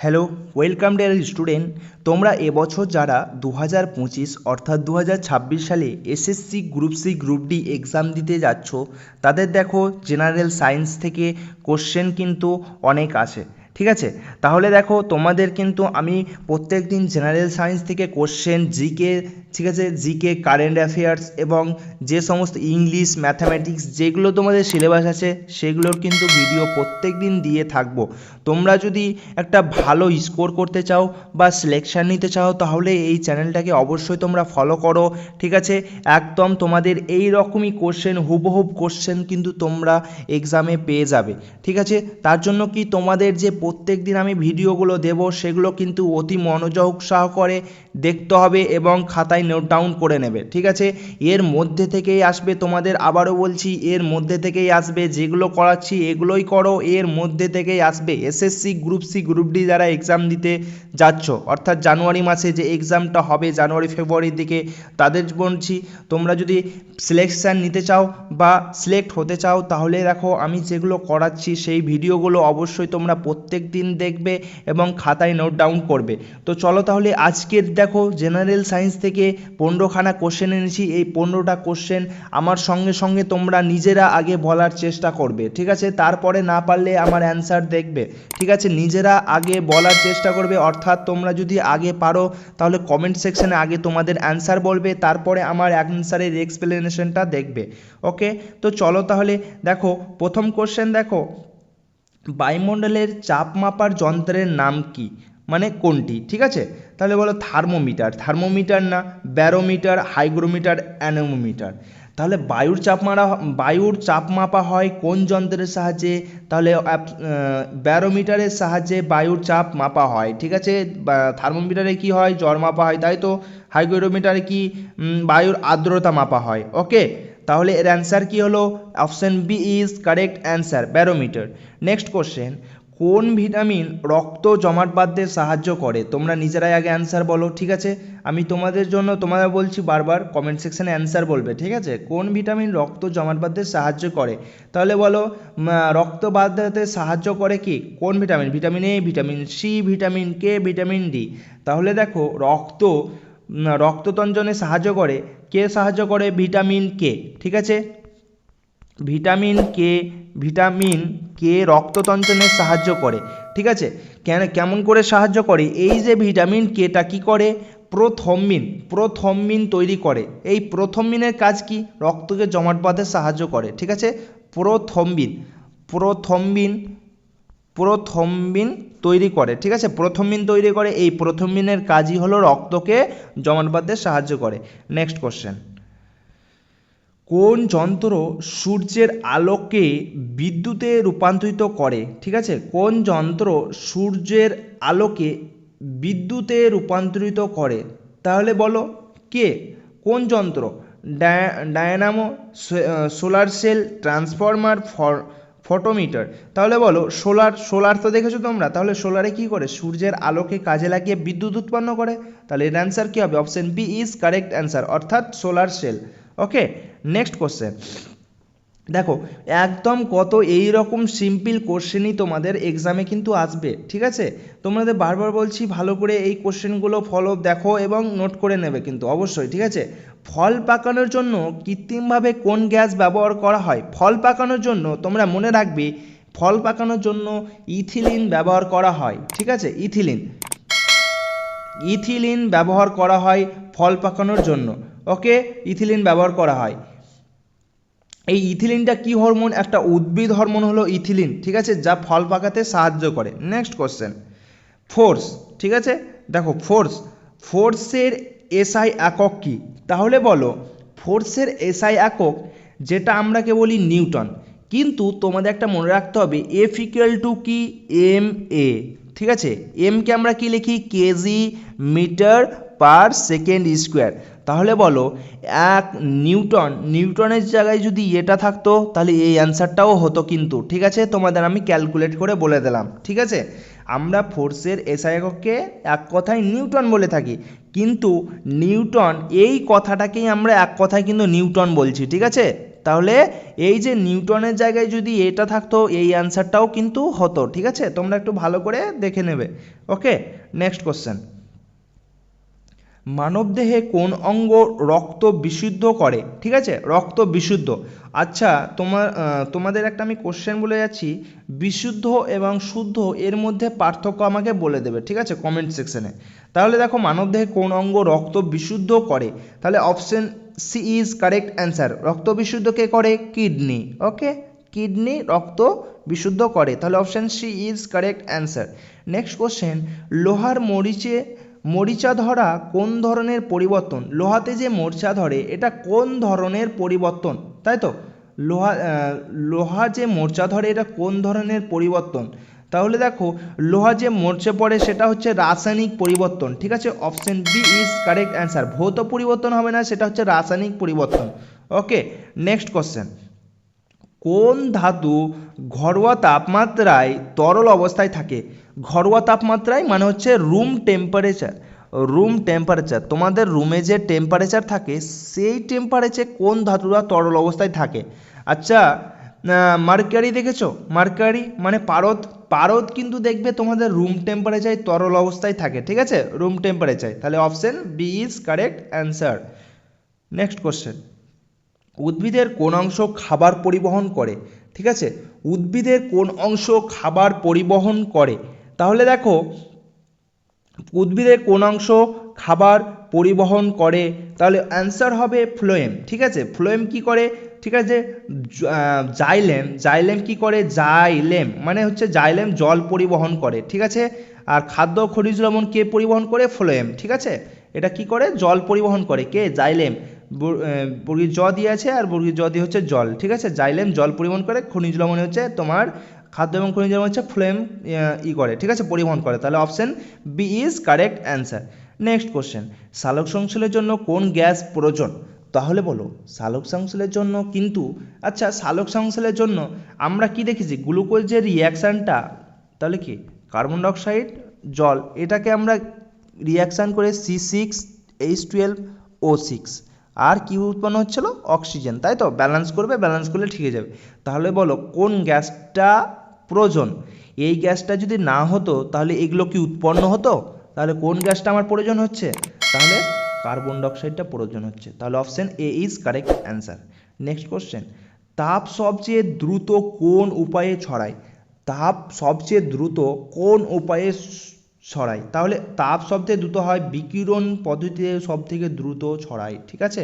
Hello, welcome dear student. তোমরা এবছর যারা 2025 অর্থাৎ 2026 সালে SSC group C group D exam দিতে যাচ্ছ, তাদের দেখো জেনারেল সায়েন্স থেকে কোশ্চেন কিন্তু অনেক আসে। ঠিক আছে, তাহলে দেখো তোমাদের কিন্তু আমি প্রত্যেক দিন জেনারেল সায়েন্স থেকে কোশ্চেন জিকে, ঠিক আছে, জিকে কারেন্ট অ্যাফেয়ার্স এবং যে সমস্ত ইংলিশ ম্যাথামেটিক্স যেগুলো তোমাদের সিলেবাস আছে সেগুলোর কিন্তু ভিডিও প্রত্যেক দিন দিয়ে থাকবো। তোমরা যদি একটা ভালো স্কোর করতে চাও বা সিলেকশান নিতে চাও তাহলে এই চ্যানেলটাকে অবশ্যই তোমরা ফলো করো। ঠিক আছে, একদম তোমাদের এই রকমই কোশ্চেন, হুবহুব কোশ্চেন কিন্তু তোমরা এক্সামে পেয়ে যাবে। ঠিক আছে, তার জন্য কি তোমাদের যে প্রত্যেক দিন আমি ভিডিওগুলো দেব সেগুলো কিন্তু অতি মনোযোগ সহকারে দেখতে হবে এবং খাতায় নোট ডাউন করে নেবে। ঠিক আছে, এর মধ্যে থেকেই আসবে, তোমাদের আবারও বলছি, এর মধ্যে থেকেই আসবে, যেগুলো করাচ্ছি এগুলোই করো, এর মধ্যে থেকেই আসবে। SSC group C group D যারা এক্সাম দিতে যাচ্ছ, অর্থাৎ জানুয়ারি মাসে যে এক্সামটা হবে জানুয়ারি ফেব্রুয়ারির দিকে, তাদের বলছি তোমরা যদি সিলেকশান নিতে চাও বা সিলেক্ট হতে চাও তাহলে দেখো আমি যেগুলো করাচ্ছি সেই ভিডিওগুলো অবশ্যই তোমরা প্রত্যেক দিন দেখবে এবং খাতায় নোট ডাউন করবে। তো চলো তাহলে আজকের দেখো জেনারেল সায়েন্স থেকে 15খানা কোশ্চেন এনেছি। এই 15টা কোশ্চেন আমার সঙ্গে সঙ্গে তোমরা নিজেরা আগে বলার চেষ্টা করবে। ঠিক আছে, তারপরে না পারলে আমার অ্যান্সার দেখবে। ঠিক আছে, নিজেরা আগে বলার চেষ্টা করবে, অর্থাৎ তোমরা যদি আগে পারো তাহলে কমেন্ট সেকশানে আগে তোমাদের অ্যান্সার বলবে, তারপরে আমার অ্যান্সারের এক্সপ্লেনেশনটা দেখবে। ওকে, তো চলো তাহলে দেখো প্রথম কোশ্চেন দেখো, বায়ুমণ্ডলের চাপ মাপার যন্ত্রের নাম কি, মানে কোনটি? ঠিক আছে, তাহলে বলো থার্মোমিটার। থার্মোমিটার না, ব্যারোমিটার, হাইগ্রোমিটার, অ্যানোমিটার। তাহলে বায়ুর চাপ মাপা হয় কোন যন্ত্রের সাহায্যে? তাহলে ব্যারোমিটারের সাহায্যে বায়ুর চাপ মাপা হয়। ঠিক আছে, থার্মোমিটারে কি হয়? জ্বর মাপা হয়, তাই তো। হাইগ্রোমিটারে কি? বায়ুর আর্দ্রতা মাপা হয়। ওকে, তাহলে এর অ্যান্সার কি হলো? Option B is correct answer, barometer. Next question, কোন ভিটামিন রক্ত জমাট বাঁধতে সাহায্য করে? তোমরা নিজেরাই আগে অ্যান্সার বলো। ঠিক আছে, আমি তোমাদের জন্য তোমাদের বলছি বারবার কমেন্ট সেকশানে অ্যান্সার বলবে। ঠিক আছে, কোন ভিটামিন রক্ত জমাট বাঁধতে সাহায্য করে? তাহলে বলো রক্ত বাঁধতে সাহায্য করে কি? কোন vitamin? Vitamin A, vitamin C, vitamin K, vitamin D. তাহলে দেখো রক্ততঞ্জনে সাহায্য করে কে? সাহায্য করে ভিটামিন কে। ঠিক আছে, ভিটামিন কে রক্ততঞ্চনে সাহায্য করে। ঠিক আছে, কেমন করে সাহায্য করে? এই যে ভিটামিন কেটা কি করে? প্রোথ্রম্বিন তৈরি করে। এই প্রোথ্রম্বিনের কাজ কি? রক্তকে জমাট বাঁধতে সাহায্য করে। ঠিক আছে, প্রোথ্রম্বিন তৈরি করে। ঠিক আছে, প্রোথ্রম্বিন তৈরি করে, এই প্রোথ্রম্বিনের কাজই হলো রক্তকে জমাট বাঁধতে সাহায্য করে। নেক্সট কোশ্চেন, কোন যন্ত্র সূর্যের আলোকে বিদ্যুতে রূপান্তরিত করে? ঠিক আছে, কোন যন্ত্র সূর্যের আলোকে বিদ্যুতে রূপান্তরিত করে? তাহলে বলো কে? কোন যন্ত্র? Dynamo, solar cell, transformer, photometer. তাহলে বলো সোলার তো দেখেছো তোমরা, তাহলে সোলারে কি করে? সূর্যের আলোকে কাজে লাগিয়ে বিদ্যুৎ উৎপন্ন করে। তাহলে এর অ্যান্সার কী হবে? Option B is correct answer, অর্থাৎ solar cell. Okay, next question দেখো, একদম কত এই রকম সিম্পল কোশ্চেনই তোমাদের এক্সামে কিন্তু আসবে। ঠিক আছে, তোমাদের বারবার বলছি ভালো করে এই কোশ্চেনগুলো ফলো দেখো এবং নোট করে নেবে কিন্তু অবশ্যই। ঠিক আছে, ফল পাকানোর জন্য কৃত্রিমভাবে কোন গ্যাস ব্যবহার করা হয়? ফল পাকানোর জন্য তোমরা মনে রাখবে, ফল পাকানোর জন্য ইথিলিন ব্যবহার করা হয়। ঠিক আছে, ইথিলিন ব্যবহার করা হয় ফল পাকানোর জন্য। ওকে, ইথিলিন ব্যবহার করা হয়। এই ইথিলিনটা কি হরমোন? একটা উদ্ভিদ হরমোন হলো ইথিলিন। ঠিক আছে, যা ফল পাকাতে সাহায্য করে। Next question, force. ঠিক আছে, দেখো ফোর্সের এসআই একক কি? তাহলে বলো ফোর্সের এসআই একক যেটা আমরাকে বলি নিউটন, কিন্তু তোমাদের একটা মনে রাখতে হবে এফ ইকুয়াল টু কি? M A. ঠিক আছে, এমকে আমরা কি লিখি? Kg meter per second square. তাহলে বলো নিউটনের জায়গায় যদি এটা থাকতো তাহলে এই অ্যান্সারটাও হতো কিন্তু। ঠিক আছে, তোমাদের আমি ক্যালকুলেট করে বলে দিলাম। ঠিক আছে, আমরা ফোর্সের এসআই এককে এক কথায় নিউটন বলে থাকি, কিন্তু নিউটন এই কথাটাকেই আমরা এক কথায় কিন্তু নিউটন বলছি। ঠিক আছে, তাহলে এই যে নিউটনের জায়গায় যদি এটা থাকতো এই অ্যান্সারটাও কিন্তু হতো, ঠিক আছে, তোমরা একটু ভালো করে দেখে নেবে। ওকে, নেক্সট কোশ্চেন, মানবদেহে কোন অঙ্গ রক্ত বিশুদ্ধ করে? ঠিক আছে, রক্ত বিশুদ্ধ। আচ্ছা, তোমাদের একটা আমি কোশ্চেন বলে যাচ্ছি, বিশুদ্ধ এবং শুদ্ধ এর মধ্যে পার্থক্য আমাকে বলে দেবে, ঠিক আছে, কমেন্ট সেকশনে। তাহলে দেখো, মানবদেহে কোন অঙ্গ রক্ত বিশুদ্ধ করে? তাহলে option C is correct answer. রক্ত বিশুদ্ধ কে করে? কিডনি। ওকে, কিডনি রক্ত বিশুদ্ধ করে, তাহলে option C is correct answer. Next question, লোহার মরিচা ধরা কোন ধরনের পরিবর্তন? লোহাতে যে মরিচা ধরে এটা কোন ধরনের পরিবর্তন, তাই তো? লোহা যে মরিচা ধরে এটা কোন ধরনের পরিবর্তন? তাহলে দেখো, লোহা যে মরচে পড়ে সেটা হচ্ছে রাসায়নিক পরিবর্তন, ঠিক আছে, option B is correct answer. ভৌত পরিবর্তন হবে না, সেটা হচ্ছে রাসায়নিক পরিবর্তন। ওকে, নেক্সট কোশ্চেন, কোন ধাতু ঘরোয়া তাপমাত্রায় তরল অবস্থায় থাকে? ঘরোয়া তাপমাত্রায় মানে হচ্ছে রুম টেম্পারেচার। রুম টেম্পারেচার, তোমাদের রুমে যে টেম্পারেচার থাকে সেই টেম্পারেচারে কোন ধাতুরা তরল অবস্থায় থাকে? আচ্ছা, মার্কারি দেখেছো? মার্কারি মানে পারদ। পারদ কিন্তু দেখবে তোমাদের রুম টেম্পারেচারে তরল অবস্থায় থাকে, ঠিক আছে, রুম টেম্পারেচার। তাহলে option B is correct answer. Next question, উদ্ভিদের কোন অংশ খাবার পরিবহন করে? ঠিক আছে, উদ্ভিদের কোন অংশ খাবার পরিবহন করে? তাহলে দেখো, উদ্ভিদের কোন অংশ খাবার পরিবহন করে? তাহলে অ্যান্সার হবে ফ্লোয়েম, ঠিক আছে। ফ্লোয়েম কি করে? ঠিক আছে, জাইলেম কি করে? জাইলেম মানে হচ্ছে জাইলেম জল পরিবহন করে, ঠিক আছে। আর খাদ্য খনিজ লবণ কে পরিবহন করে? ফ্লোয়েম, ঠিক আছে। এটা কি করে? জল পরিবহন করে, কে? জাইলেম। বর্গীর জ দিয়ে আছে আর বর্গীর জ দিয়ে হচ্ছে জল, ঠিক আছে। জাইলেম জল পরিবহন করে, খনিজ লবণ হচ্ছে তোমার খাদ্য এবং খনিজ লবণ হচ্ছে ফ্লোয়েম করে, ঠিক আছে, পরিবহন করে। তাহলে option B is correct answer. Next question, সালোক সংশ্লেষের জন্য কোন গ্যাস প্রয়োজন? তাহলে বলো, সালোক সংশ্লেষের জন্য কিন্তু, আচ্ছা, সালোক সংশ্লেষের জন্য আমরা কি দেখেছি? গ্লুকোজের রিয়াকশানটা, তাহলে কি কার্বন ডাইঅক্সাইড জল, এটাকে আমরা রিয়াকশান করে C6H12O6 আর কি উৎপন্ন হচ্ছিল? অক্সিজেন, তাই তো? ব্যালেন্স করবে, ব্যালেন্স করলে ঠিক হয়ে যাবে। তাহলে বলো কোন গ্যাসটা প্রয়োজন? এই গ্যাসটা যদি না হতো তাহলে এগুলো কি উৎপন্ন হতো? তাহলে কোন গ্যাসটা আমার প্রয়োজন হচ্ছে? তাহলে কার্বন ডাইঅক্সাইডটা প্রয়োজন হচ্ছে, তাহলে option A is correct answer. Next question, তাপ সবচেয়ে দ্রুত কোন উপায়ে ছড়ায়? তাপ সবচেয়ে দ্রুত কোন উপায়ে ছড়ায়? তাহলে তাপ সবচেয়ে দ্রুত হয় বিকিরণ পদ্ধতিতে সব থেকে দ্রুত ছড়ায়, ঠিক আছে।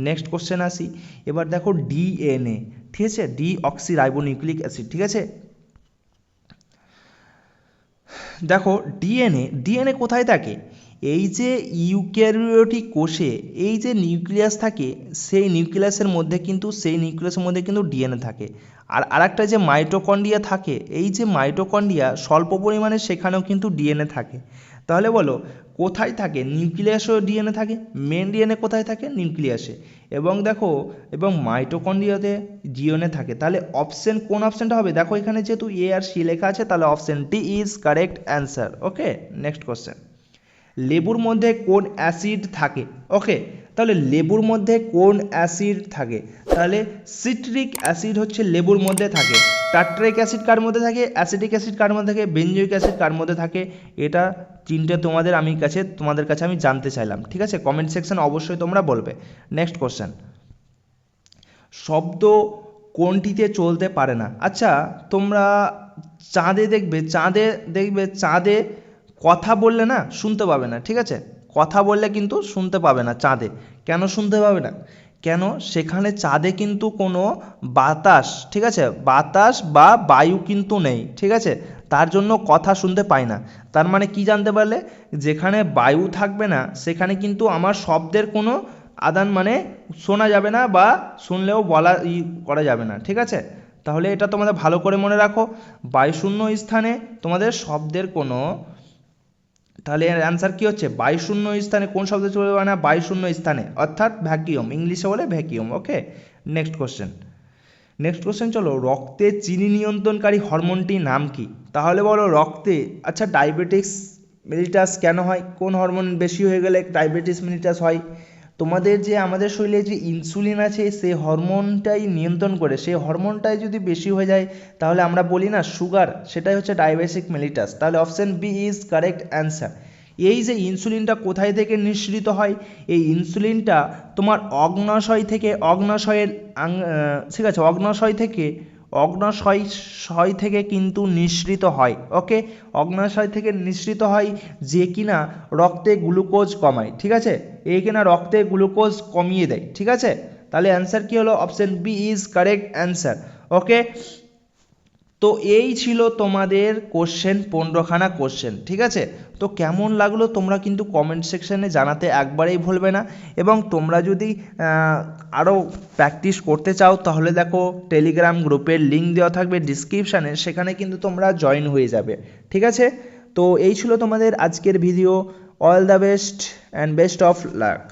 নেক্সট কোশ্চেন আসি, এবার দেখো ডিএনএ, ঠিক আছে, ডিঅক্সিরাইবোনিউক্লিক অ্যাসিড, ঠিক আছে। দেখো, ডিএনএ কোথায় থাকে? এই যে ইউক্যারিওটিক কোষে এই যে নিউক্লিয়াস থাকে সেই নিউক্লিয়াসের মধ্যে কিন্তু ডিএনএ থাকে। আর আরেকটা যে মাইটোকন্ড্রিয়া থাকে, এই যে মাইটোকন্ড্রিয়া স্বল্প পরিমাণে সেখানেও কিন্তু ডিএনএ থাকে। তাহলে বলো কোথায় থাকে? নিউক্লিয়াসেও ডিএনএ থাকে। মেন ডিএনএ কোথায় থাকে? নিউক্লিয়াসে। এবং দেখো, এবং মাইটোকন্ড্রিয়াতে ডিএনএ থাকে। তাহলে অপশন কোন অপশনটা হবে? দেখো এখানে যেহেতু এ আর সি লেখা আছে, তাহলে option D is correct answer. Okay, next question, লেবুর মধ্যে কোন অ্যাসিড থাকে? ওকে, তাহলে লেবুর মধ্যে কোন অ্যাসিড থাকে? তাহলে সিট্রিক অ্যাসিড হচ্ছে লেবুর মধ্যে থাকে। টার্টারিক অ্যাসিড কার মধ্যে থাকে? অ্যাসিটিক অ্যাসিড কার মধ্যে থাকে? বেনজোইক অ্যাসিড কার মধ্যে থাকে? এটা তিনটে তোমাদের কাছে আমি জানতে চাইলাম, ঠিক আছে, কমেন্ট সেকশন অবশ্যই তোমরা বলবে। নেক্সট কোশ্চেন, শব্দ কোনটিতে চলতে পারে না? আচ্ছা, তোমরা চাঁদে কথা বললে না শুনতে পাবে না, ঠিক আছে, কথা বললে কিন্তু শুনতে পাবে না চাঁদে। কেন শুনতে পাবে না? কেন? সেখানে চাঁদে কিন্তু কোনো বাতাস, ঠিক আছে, বাতাস বা বায়ু কিন্তু নেই, ঠিক আছে, তার জন্য কথা শুনতে পায় না। তার মানে কি জানতে পারলে? যেখানে বায়ু থাকবে না সেখানে কিন্তু আমার শব্দের কোনো আদান মানে শোনা যাবে না বা শুনলেও করা যাবে না, ঠিক আছে। তাহলে এটা তোমাদের ভালো করে মনে রাখো, বায়ুশূন্য স্থানে তোমাদের শব্দের কোনো, তাহলে এর অ্যান্সার কি হচ্ছে? বায়ুশূন্য স্থানে কোন শব্দ চলবে না? বায়ুশূন্য স্থানে, অর্থাৎ ভ্যাকিউম, ইংলিশে বলে ভ্যাকিউম। ওকে, নেক্সট কোশ্চেন চলো, রক্তে চিনি নিয়ন্ত্রণকারী হরমোনটির নাম কি? তাহলে বলো রক্তে, আচ্ছা, ডায়াবেটিস মেলিটাস কেন হয়? কোন হরমোন বেশি হয়ে গেলে ডায়াবেটিস মেলিটাস হয়? তোমাদের যে আমাদের শরীরে যে ইনসুলিন আছে সেই হরমোনটাই নিয়ন্ত্রণ করে, সেই হরমোনটাই যদি বেশি হয়ে যায় তাহলে আমরা বলি না সুগার, সেটাই হচ্ছে ডায়াবেটিক মেলিটাস। তাহলে option B is correct answer. এই যে ইনসুলিনটা কোথায় থেকে নিঃসৃত হয়, এই ইনসুলিনটা তোমার অগ্নাশয় থেকে, ঠিক আছে, অগ্নাশয় থেকে কিন্তু নিঃসৃত হয়। ওকে, অগ্নাশয় থেকে নিঃসৃত হয় যে কিনা রক্তে গ্লুকোজ কমায়। ঠিক আছে, এই কিনা রক্তে গ্লুকোজ কমিয়ে দেয়। ঠিক আছে, তাহলে অ্যান্সার কি হলো? Option B is correct answer. Okay, তো এই ছিল তোমাদের কোশ্চেন, 15খানা কোশ্চেন। ঠিক আছে, তো কেমন লাগলো তোমরা কিন্তু কমেন্ট সেকশানে জানাতে একবারেই ভুলবে না। এবং তোমরা যদি আরও প্র্যাকটিস করতে চাও তাহলে দেখো টেলিগ্রাম গ্রুপের লিঙ্ক দেওয়া থাকবে ডিসক্রিপশানে, সেখানে কিন্তু তোমরা জয়েন হয়ে যাবে। ঠিক আছে, তো এই ছিল তোমাদের আজকের video. All the best and best of luck.